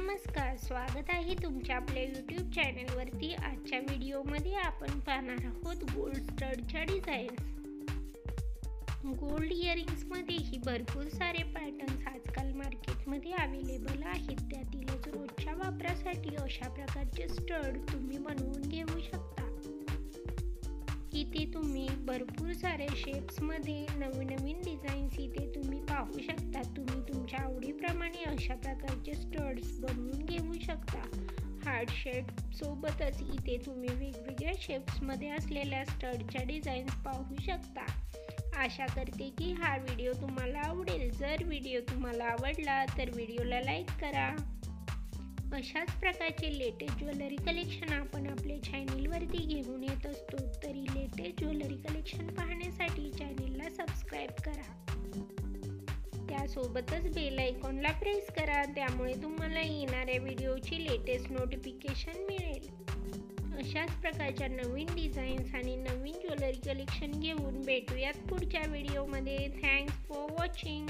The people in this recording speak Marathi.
नमस्कार, स्वागत आहे तुमच्या आपल्या यूट्यूब चॅनलवरती। आजच्या व्हिडिओमध्ये आपण पाहणार आहोत गोल्ड स्टडच्या डिझाईन्स। गोल्ड इयरिंग्समध्येही भरपूर सारे पॅटर्न्स आजकाल मार्केटमध्ये अवेलेबल आहेत। त्यातीलच रोजच्या वापरासाठी अशा प्रकारचे स्टड तुम्ही बनवून घेऊ शकता। इथे तुम्ही भरपूर सारे शेप्समध्ये नवीन डिझाईन्स इथे तुम्ही पाहू शकता। तुम्ही तुमच्या आवडीप्रमाणे अशा प्रकारचे स्टड्स बनवून घेऊ शकता। हार्ट शेप सोबतच इथे तुम्ही वेगवेगळ्या शेप्समध्ये असलेल्या स्टडच्या डिझाईन्स पाहू शकता। आशा करते की हा व्हिडिओ तुम्हाला आवडेल। जर व्हिडिओ तुम्हाला आवडला तर व्हिडिओला लाईक करा। अशाच प्रकारचे लेटेस्ट ज्वेलरी कलेक्शन आपण आपल्या चॅनलवरती घेऊन येत असतो। तरी लेटेस्ट ज्वेलरी कलेक्शन पाहण्यासाठी चॅनलला सबस्क्राईब करा। त्यासोबतच बेल आयकॉनला प्रेस करा, त्यामुळे तुम्हाला येणाऱ्या व्हिडिओची लेटेस्ट नोटिफिकेशन मिळेल। अशाच प्रकारच्या नवीन डिझाईन्स आणि नवीन ज्वेलरी कलेक्शन घेऊन भेटूयात पुढच्या व्हिडिओमध्ये। Thanks for watching.